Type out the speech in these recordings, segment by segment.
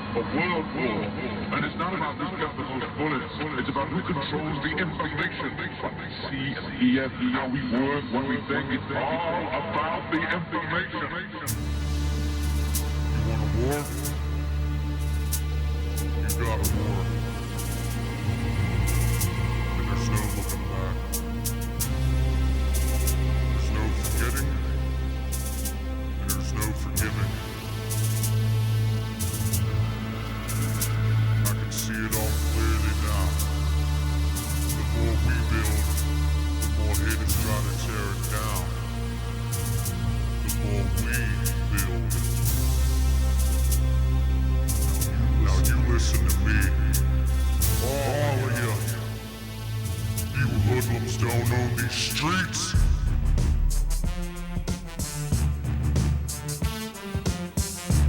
a world war. And it's not about who's got the most bullets. It's about who controls the information. What we see and hear, how we work, what we think. It's all about the information. You want a war? You got a war. And there's no looking back. There's no forgetting. And there's no forgiving. I can see it all clearly now. The more we build, the more haters try to tear it down. The more we build. Now you listen to me. All of you. You hoodlums don't own these streets.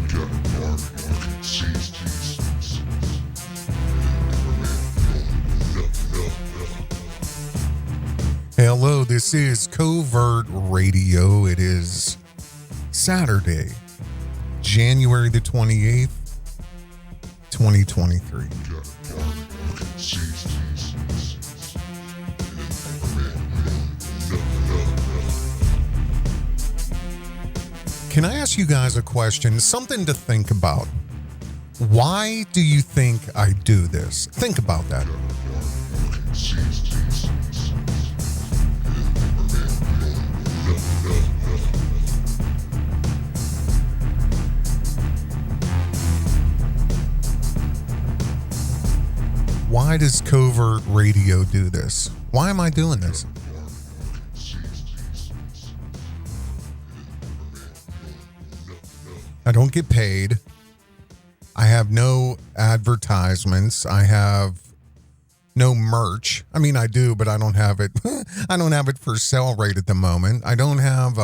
We got an army that can seize these. Hello, this is Covert Radio. It is Saturday, January the 28th, 2023. Can I ask you guys a question? Something to think about. Why do you think I do this? Think about that. Why does Covert Radio do this? Why am I doing this? I don't get paid. I have no advertisements. I have no merch. I mean, I do, but I don't have it. I don't have it for sale right at the moment. I don't have,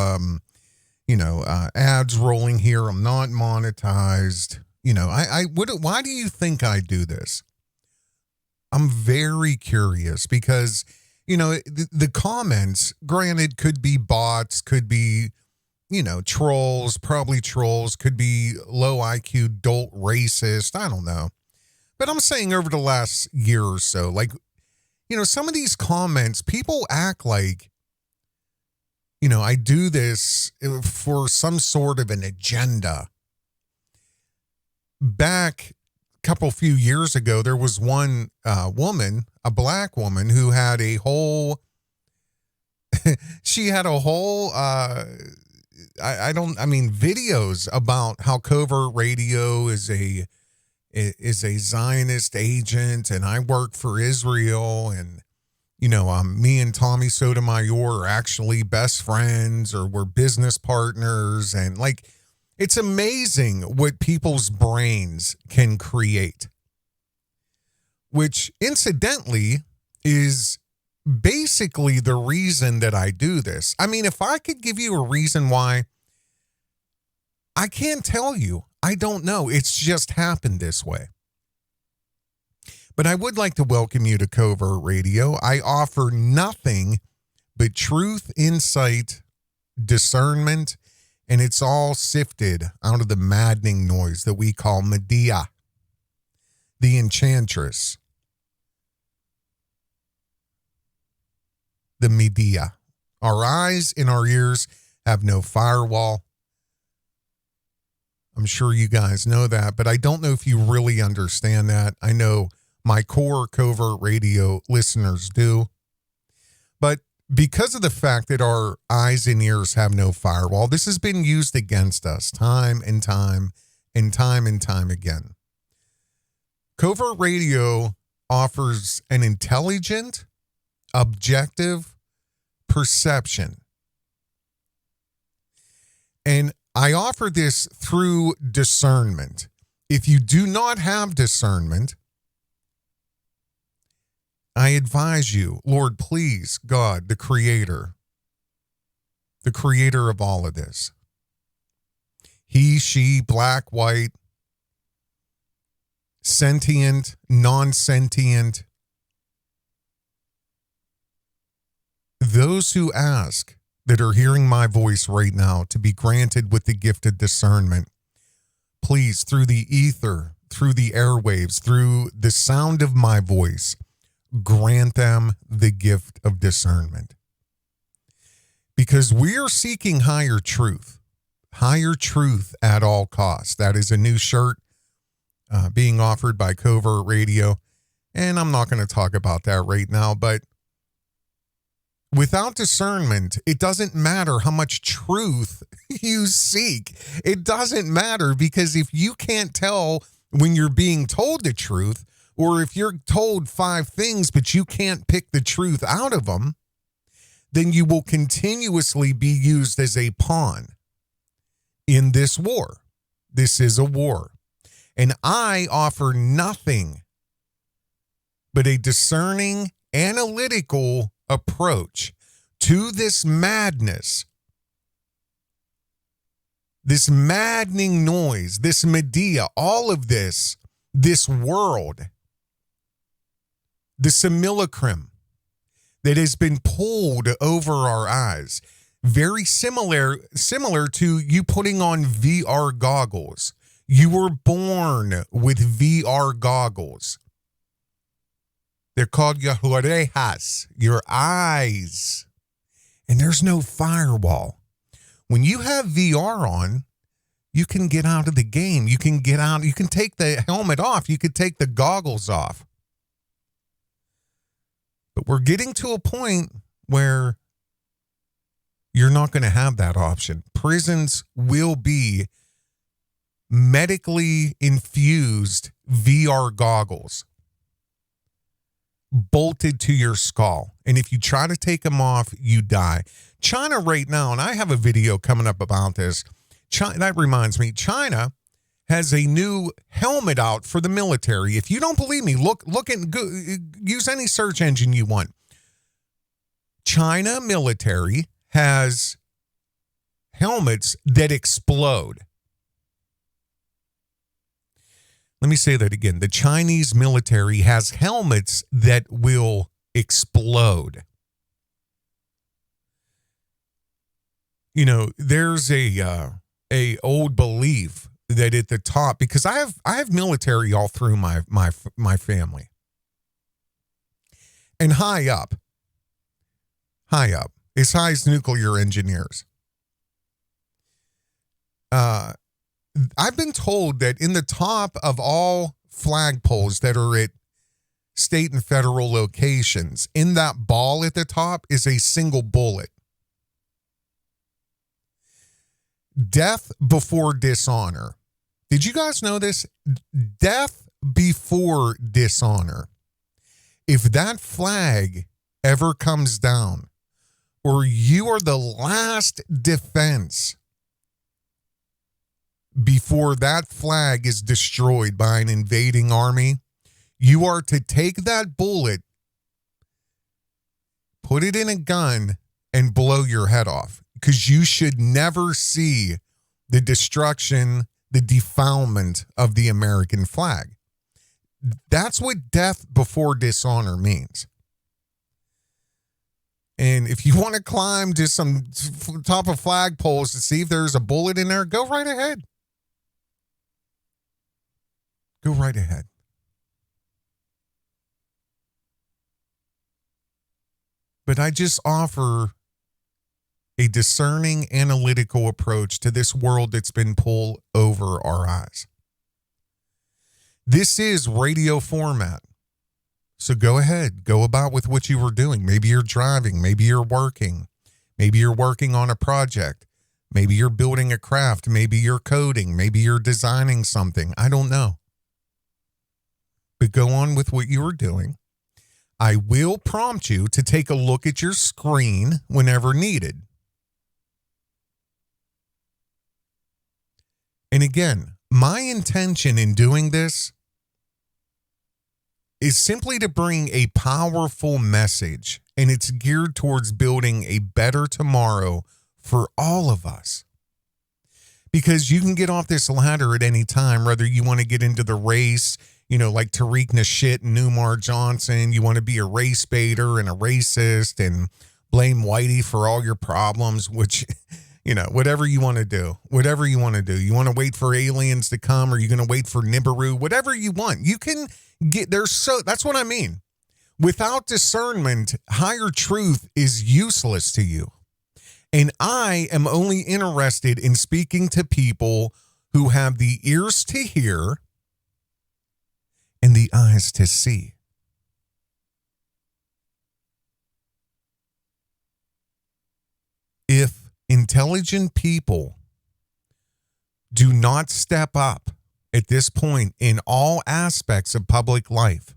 ads rolling here. I'm not monetized. Why do you think I do this? I'm very curious because, the comments, granted, could be bots, could be, trolls, probably trolls, could be low IQ, dolt, racist. I don't know. But I'm saying over the last year or so, some of these comments, people act like, I do this for some sort of an agenda. Back a few years ago, there was one woman, a black woman, who had a whole, videos about how Covert Radio is a Zionist agent, and I work for Israel, and me and Tommy Sotomayor are actually best friends, or we're business partners, and it's amazing what people's brains can create, which incidentally is basically the reason that I do this. I mean, if I could give you a reason why, I can't tell you. I don't know. It's just happened this way. But I would like to welcome you to Covert Radio. I offer nothing but truth, insight, discernment, and it's all sifted out of the maddening noise that we call Medea, the enchantress. The Medea. Our eyes and our ears have no firewall. I'm sure you guys know that, but I don't know if you really understand that. I know my core Covert Radio listeners do. But because of the fact that our eyes and ears have no firewall, this has been used against us time and time and time and time again. Covert Radio offers an intelligent, objective perception. And I offer this through discernment. If you do not have discernment, I advise you, Lord, please, God, the creator of all of this. He, she, black, white, sentient, non-sentient. Those who ask that are hearing my voice right now to be granted with the gift of discernment, please, through the ether, through the airwaves, through the sound of my voice, grant them the gift of discernment. Because we are seeking higher truth at all costs. That is a new shirt being offered by Covert Radio. And I'm not going to talk about that right now, but without discernment, it doesn't matter how much truth you seek. It doesn't matter, because if you can't tell when you're being told the truth, or if you're told 5 things but you can't pick the truth out of them, then you will continuously be used as a pawn in this war. This is a war. And I offer nothing but a discerning, analytical approach to this madness, this maddening noise, this Medea, all of this world, the simulacrum that has been pulled over our eyes. Very similar to you putting on VR goggles. You were born with VR goggles. They're called your orejas, your eyes. And there's no firewall. When you have VR on, you can get out of the game. You can get out. You can take the helmet off. You could take the goggles off. But we're getting to a point where you're not going to have that option. Prisons will be medically infused VR goggles bolted to your skull. And if you try to take them off, you die. China right now, and I have a video coming up about this. That reminds me, China has a new helmet out for the military. If you don't believe me, look and go, use any search engine you want. China military has helmets that explode. Let me say that again. The Chinese military has helmets that will explode. You know, there's a old belief that at the top, because I have military all through my family. And high up, as high as nuclear engineers. I've been told that in the top of all flagpoles that are at state and federal locations, in that ball at the top is a single bullet. Death before dishonor. Did you guys know this? Death before dishonor. If that flag ever comes down, or you are the last defense before that flag is destroyed by an invading army, you are to take that bullet, put it in a gun, and blow your head off. Because you should never see the destruction, the defilement of the American flag. That's what death before dishonor means. And if you want to climb to some top of flagpoles to see if there's a bullet in there, go right ahead. Go right ahead. But I just offer a discerning, analytical approach to this world that's been pulled over our eyes. This is radio format. So go ahead, go about with what you were doing. Maybe you're driving, maybe you're working, maybe you're working on a project, maybe you're building a craft, maybe you're coding, maybe you're designing something. I don't know. But go on with what you were doing. I will prompt you to take a look at your screen whenever needed. And again, my intention in doing this is simply to bring a powerful message, and it's geared towards building a better tomorrow for all of us. Because you can get off this ladder at any time, whether you want to get into the race, you know, like Tariq, Nasheed, and Umar Johnson. You want to be a race baiter and a racist and blame Whitey for all your problems, which, Whatever you want to do, You want to wait for aliens to come, or you're going to wait for Nibiru, whatever you want. You can get there. So that's what I mean. Without discernment, higher truth is useless to you. And I am only interested in speaking to people who have the ears to hear and the eyes to see. If intelligent people do not step up at this point in all aspects of public life,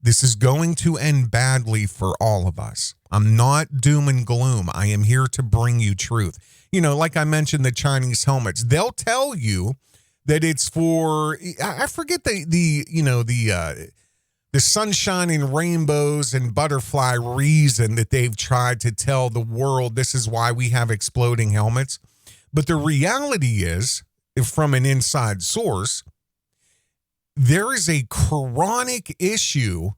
this is going to end badly for all of us. I'm not doom and gloom. I am here to bring you truth. Like I mentioned, the Chinese helmets, they'll tell you that it's for, I forget the sunshine and rainbows and butterfly reason that they've tried to tell the world this is why we have exploding helmets. But the reality is, from an inside source, there is a chronic issue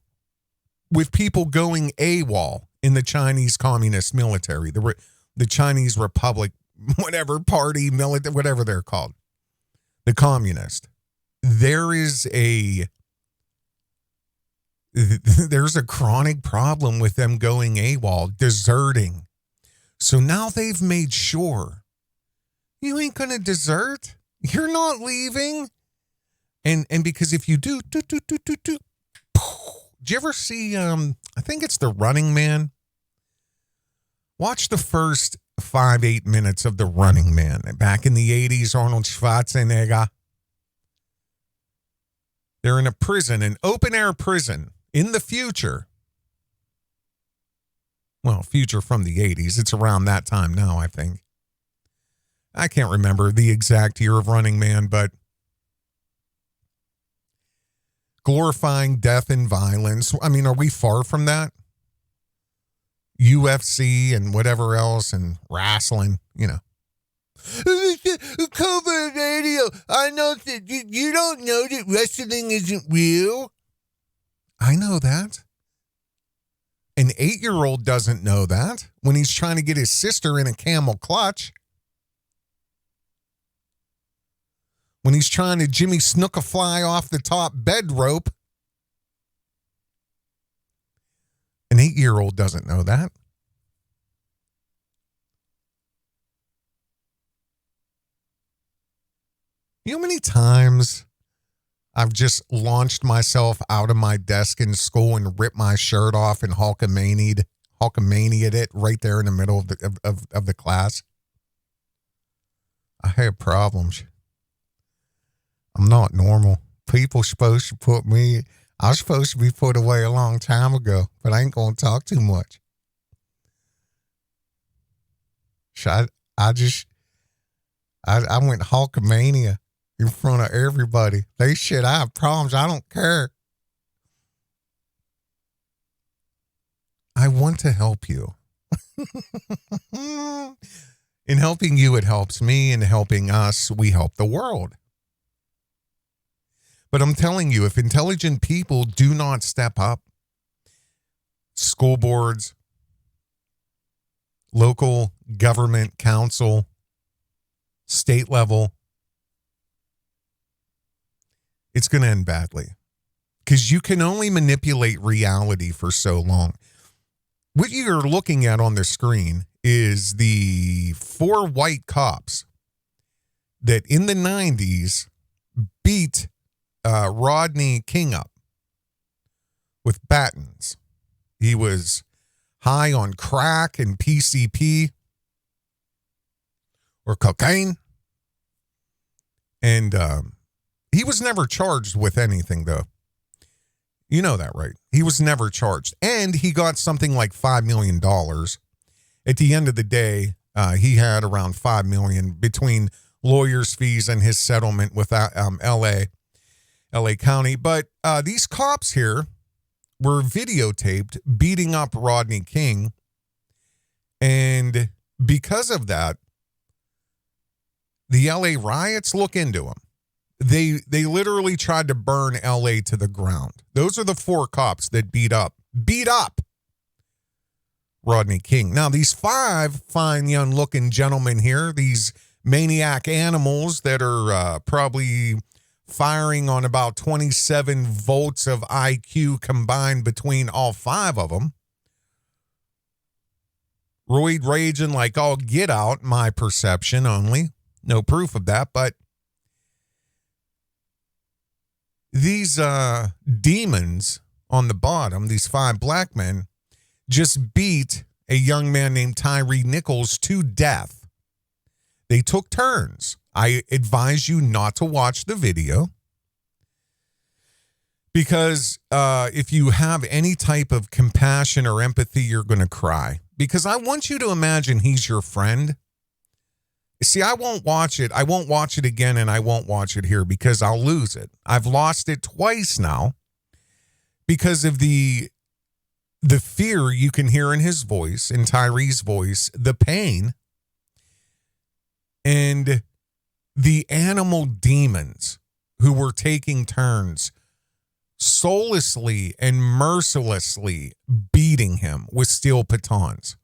with people going AWOL in the Chinese Communist military, the Chinese Republic, whatever party, military, whatever they're called, the communist. There's a chronic problem with them going AWOL, deserting. So now they've made sure you ain't going to desert. You're not leaving. And because if you do, did you ever see, I think it's The Running Man? Watch the first 5-8 minutes of The Running Man. Back in the 80s, Arnold Schwarzenegger. They're in a prison, an open-air prison in the future. Well, future from the 80s. It's around that time now, I think. I can't remember the exact year of Running Man, but glorifying death and violence. I mean, are we far from that? UFC and whatever else and wrestling, Covert Radio. I know that you don't know that wrestling isn't real. I know that. An 8-year-old doesn't know that when he's trying to get his sister in a camel clutch. When he's trying to Jimmy Snook a fly off the top bed rope. An 8-year-old doesn't know that. You know how many times I've just launched myself out of my desk in school and ripped my shirt off and Hulkamania'd it right there in the middle of the class? I have problems. I'm not normal. People supposed to put me, I was supposed to be put away a long time ago, but I ain't going to talk too much. I went Hulkamania in front of everybody. They said I have problems. I don't care. I want to help you. In helping you, it helps me. In helping us, we help the world. But I'm telling you, if intelligent people do not step up, school boards, local government council, state level, it's going to end badly. Because you can only manipulate reality for so long. What you're looking at on the screen is the 4 white cops that in the 90s beat Rodney King up with batons. He was high on crack and PCP or cocaine. And he was never charged with anything, though. You know that, right? He was never charged. And he got something like $5 million. At the end of the day, he had around $5 million between lawyers' fees and his settlement with LA County. But these cops here were videotaped beating up Rodney King. And because of that, the LA riots, look into them. They literally tried to burn LA to the ground. Those are the 4 cops that beat up Rodney King. Now, these 5 fine young looking gentlemen here, these maniac animals that are probably firing on about 27 volts of IQ combined between all 5 of them. Roid raging like all get out, my perception only. No proof of that, but these demons on the bottom, these 5 black men, just beat a young man named Tyre Nichols to death. They took turns. I advise you not to watch the video because if you have any type of compassion or empathy, you're going to cry. Because I want you to imagine he's your friend. See, I won't watch it. I won't watch it again, and I won't watch it here because I'll lose it. I've lost it twice now because of the fear you can hear in his voice, in Tyre's voice, the pain, and the animal demons who were taking turns soullessly and mercilessly beating him with steel batons.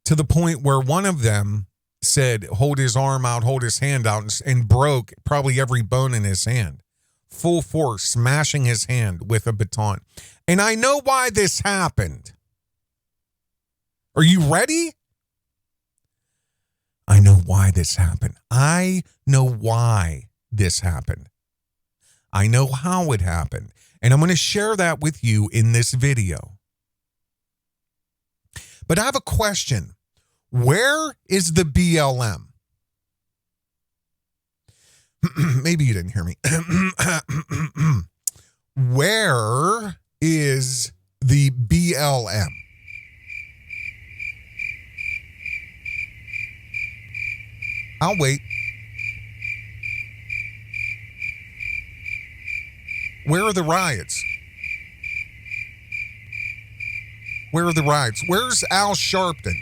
To the point where one of them said, hold his arm out, hold his hand out, and broke probably every bone in his hand. Full force, smashing his hand with a baton. And I know why this happened. Are you ready? I know why this happened. I know why this happened. I know how it happened. And I'm going to share that with you in this video. But I have a question. Where is the BLM? Maybe you didn't hear me. Where is the BLM? I'll wait. Where are the riots? Where are the riots? Where's Al Sharpton?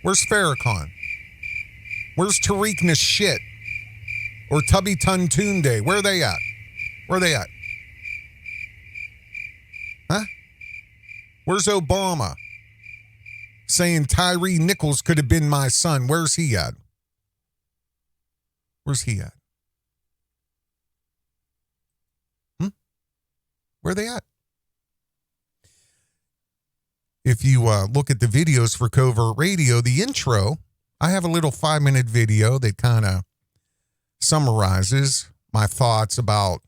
Where's Farrakhan? Where's Tariq Nasheed? Or Tubby Tuntunde? Where are they at? Where are they at? Huh? Where's Obama? Saying Tyre Nichols could have been my son. Where's he at? Where's he at? Where are they at? If you look at the videos for Covert Radio, the intro, I have a little 5-minute video that kind of summarizes my thoughts about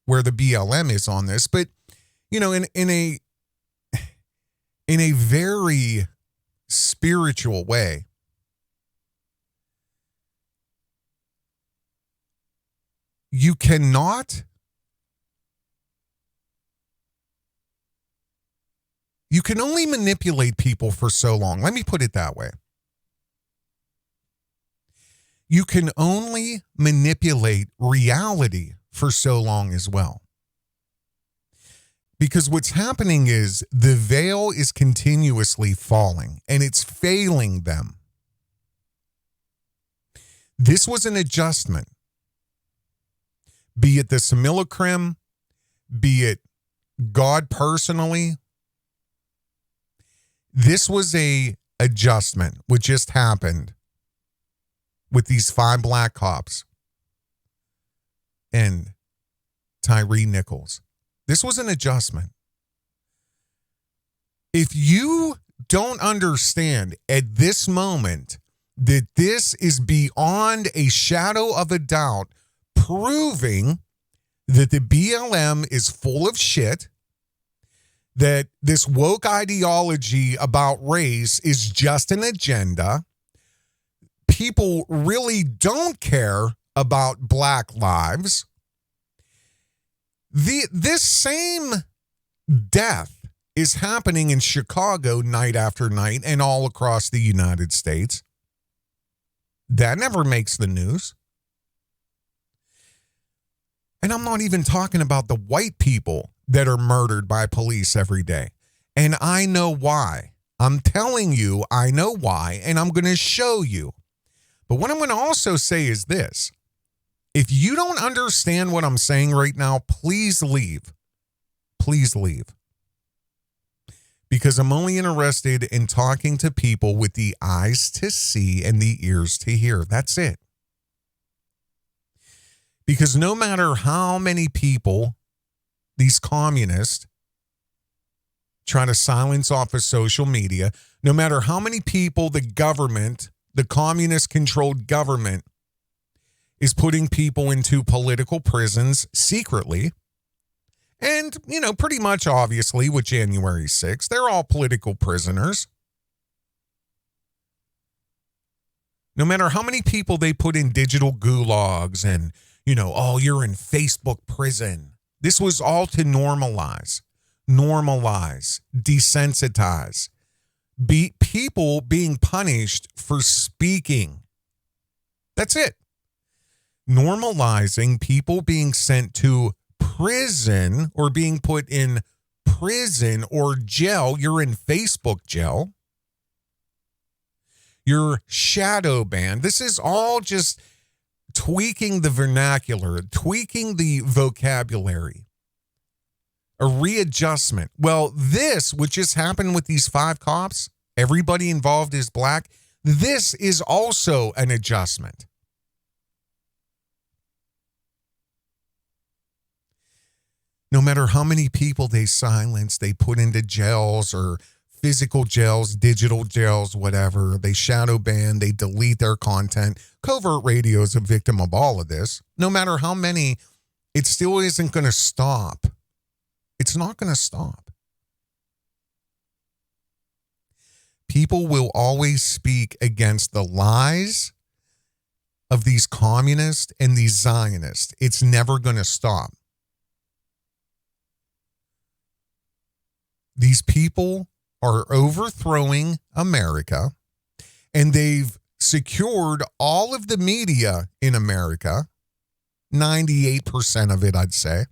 where the BLM is on this. But, you know, in a very spiritual way, you can only manipulate people for so long. Let me put it that way. You can only manipulate reality for so long as well. Because what's happening is the veil is continuously falling and it's failing them. This was an adjustment. Be it the simulacrum, be it God personally. This was a adjustment which just happened with these 5 black cops and Tyre Nichols. This was an adjustment. If you don't understand at this moment that this is beyond a shadow of a doubt proving that the BLM is full of shit, that this woke ideology about race is just an agenda, people really don't care about black lives, this same death is happening in Chicago night after night and all across the United States. That never makes the news. And I'm not even talking about the white people that are murdered by police every day. And I know why. I'm telling you, I know why, and I'm going to show you. But what I'm going to also say is this. If you don't understand what I'm saying right now, please leave. Please leave. Because I'm only interested in talking to people with the eyes to see and the ears to hear. That's it. Because no matter how many people these communists try to silence off of social media, no matter how many people the government, the communist-controlled government, is putting people into political prisons secretly, and, pretty much obviously with January 6th, they're all political prisoners. No matter how many people they put in digital gulags and, you're in Facebook prison. This was all to normalize, desensitize, people being punished for speaking. That's it. Normalizing people being sent to prison or being put in prison or jail. You're in Facebook jail. You're shadow banned. This is all just tweaking the vernacular, tweaking the vocabulary, a readjustment. Well, this, which just happened with these 5 cops, everybody involved is black. This is also an adjustment. No matter how many people they silence, they put into jails or physical jails, digital jails, whatever, they shadow ban, they delete their content. Covert Radio is a victim of all of this. No matter how many, it still isn't going to stop. It's not going to stop. People will always speak against the lies of these communists and these Zionists. It's never going to stop. These people are overthrowing America, and they've secured all of the media in America, 98% of it, I'd say.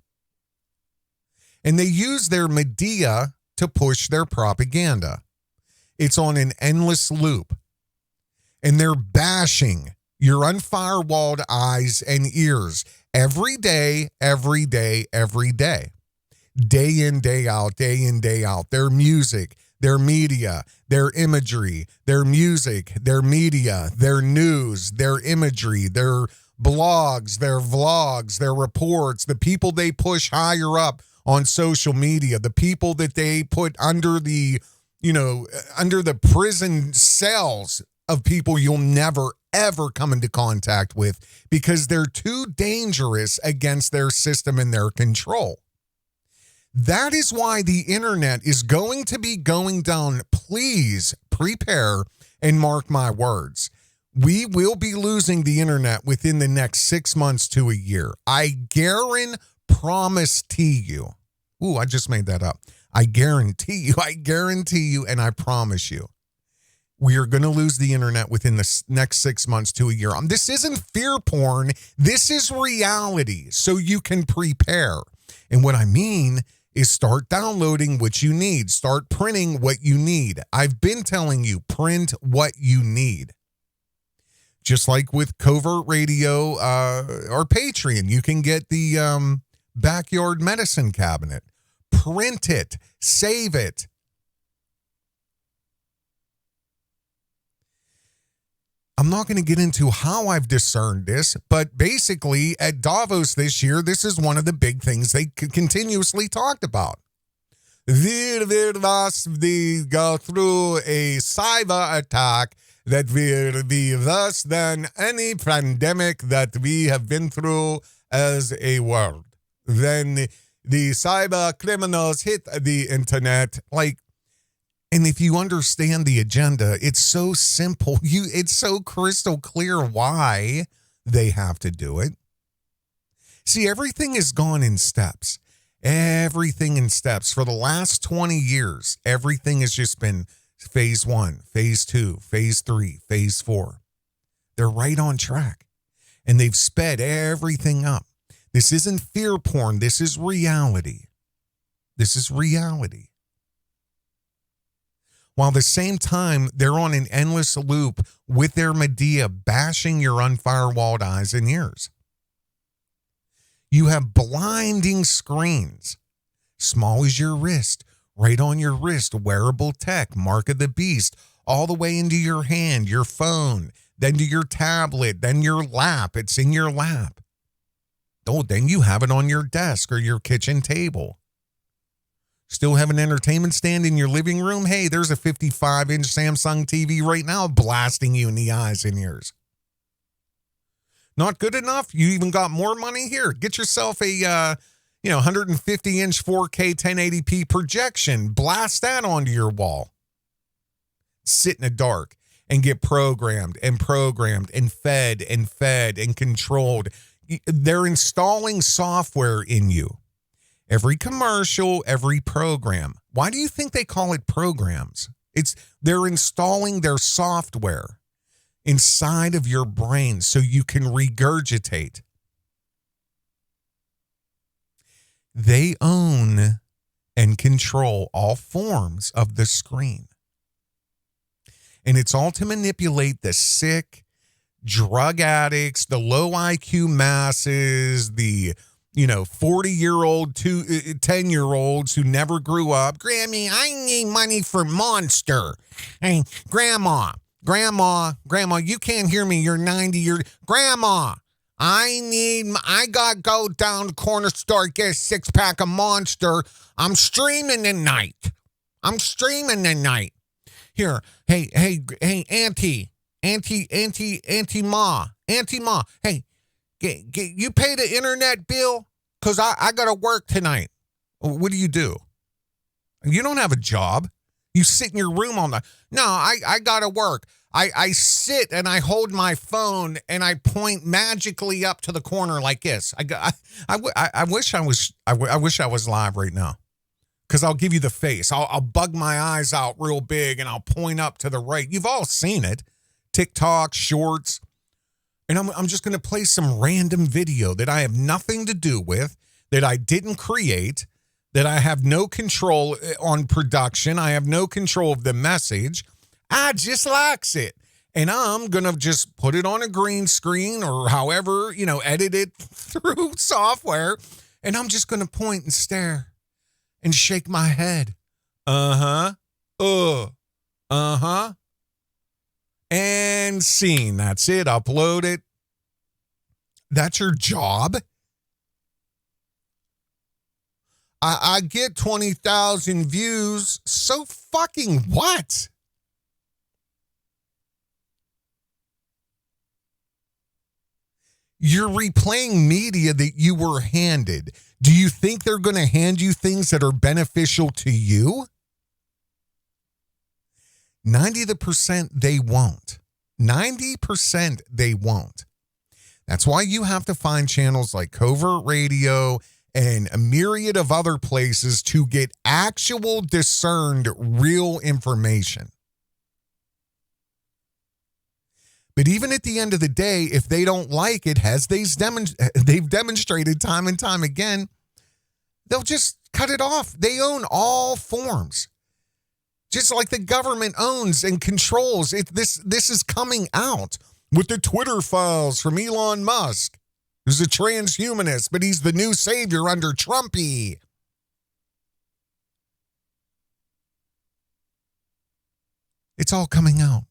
And they use their media to push their propaganda. It's on an endless loop. And they're bashing your unfirewalled eyes and ears every day, every day, every day. Day in, day out, day in, day out. Their music, their media, their imagery, their music, their media, their news, their imagery, their blogs, their vlogs, their reports, the people they push higher up on social media, the people that they put under the, under the prison cells of people you'll never, ever come into contact with because they're too dangerous against their system and their control. That is why the internet is going to be going down. Please prepare and mark my words. We will be losing the internet within the next 6 months to a year. I promise you. Ooh, I just made that up. I guarantee you, and I promise you. We are going to lose the internet within the next 6 months to a year. This isn't fear porn. This is reality, so you can prepare. And what I mean is start downloading what you need. Start printing what you need. I've been telling you, print what you need. Just like with Covert Radio or Patreon, you can get the backyard medicine cabinet. Print it. Save it. I'm not going to get into how I've discerned this, but basically at Davos this year, this is one of the big things they continuously talked about. We go through a cyber attack that will be worse than any pandemic that we have been through as a world. Then the cyber criminals hit the internet, and if you understand the agenda, it's so simple. It's so crystal clear why they have to do it. See, everything has gone in steps. Everything in steps. For the last 20 years, everything has just been phase 1, phase 2, phase 3, phase 4. They're right on track. And they've sped everything up. This isn't fear porn. This is reality. This is reality. While at the same time, they're on an endless loop with their media bashing your unfirewalled eyes and ears. You have blinding screens, small as your wrist, right on your wrist, wearable tech, mark of the beast, all the way into your hand, your phone, then to your tablet, then your lap. It's in your lap. Oh, then you have it on your desk or your kitchen table. Still have an entertainment stand in your living room? Hey, there's a 55-inch Samsung TV right now blasting you in the eyes and ears. Not good enough? You even got more money? Here, get yourself a 150-inch 4K 1080p projection. Blast that onto your wall. Sit in the dark and get programmed and fed and controlled. They're installing software in you. Every commercial, every program. Why do you think they call it programs? They're installing their software inside of your brain so you can regurgitate. They own and control all forms of the screen. And it's all to manipulate the sick, drug addicts, the low IQ masses, the 40-year-old, 10-year-olds who never grew up. Grammy, I need money for Monster. Hey, Grandma, you can't hear me. You're 90. Grandma, I got to go down to the corner store, get a 6-pack of Monster. I'm streaming tonight. Here, hey, Auntie Ma. Hey, you pay the internet bill? Because I got to work tonight. What do? You don't have a job. You sit in your room all night. No, I got to work. I sit and I hold my phone and I point magically up to the corner like this. I wish I was live right now. Because I'll give you the face. I'll bug my eyes out real big and I'll point up to the right. You've all seen it. TikTok, shorts. And I'm just going to play some random video that I have nothing to do with, that I didn't create, that I have no control on production. I have no control of the message. I just likes it. And I'm going to just put it on a green screen or however, edit it through software. And I'm just going to point and stare and shake my head. Uh-huh. And scene. That's it. Upload it. That's your job. I get 20,000 views. So fucking what? You're replaying media that you were handed. Do you think they're going to hand you things that are beneficial to you? 90% they won't. 90% they won't. That's why you have to find channels like Covert Radio and a myriad of other places to get actual discerned real information. But even at the end of the day, if they don't like it, as they've demonstrated time and time again, they'll just cut it off. They own all forms. Just like the government owns and controls it. This is coming out with the Twitter files from Elon Musk, who's a transhumanist, but he's the new savior under Trumpy. It's all coming out.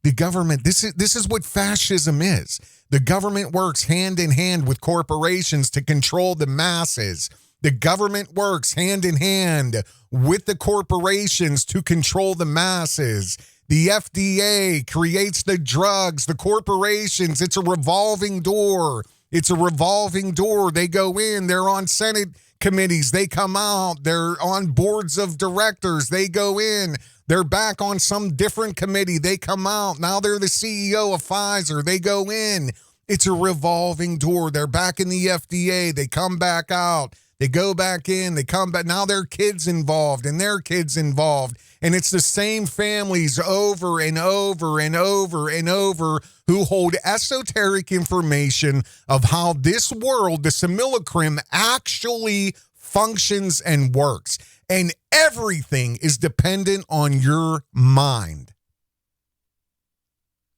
The government, this is what fascism is. The government works hand in hand with corporations to control the masses. The government works hand in hand with the corporations to control the masses. The FDA creates the drugs, the corporations. It's a revolving door. It's a revolving door. They go in, they're on Senate committees, they come out, they're on boards of directors, they go in. They're back on some different committee. They come out. Now they're the CEO of Pfizer. They go in. It's a revolving door. They're back in the FDA. They come back out. They go back in. They come back. Now their kids involved and their kids involved. And it's the same families over and over and over and over who hold esoteric information of how this world, the simulacrum, actually functions and works. And everything is dependent on your mind.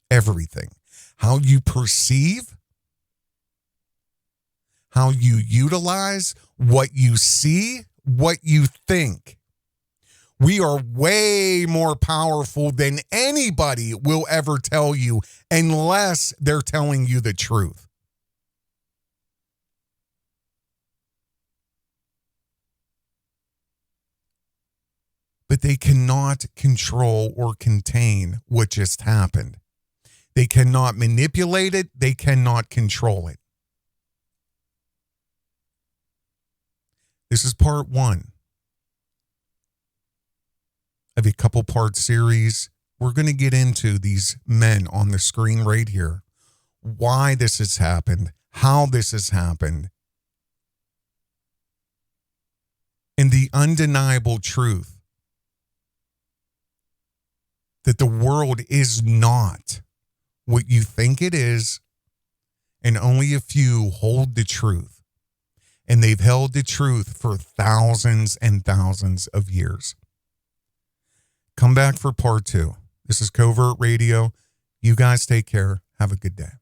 Everything. How you perceive, how you utilize what you see, what you think. We are way more powerful than anybody will ever tell you unless they're telling you the truth. But they cannot control or contain what just happened. They cannot manipulate it. They cannot control it. This is part 1 of a couple part series. We're going to get into these men on the screen right here, why this has happened, how this has happened, and the undeniable truth that the world is not what you think it is, and only a few hold the truth. And they've held the truth for thousands and thousands of years. Come back for part 2. This is Covert Radio. You guys take care. Have a good day.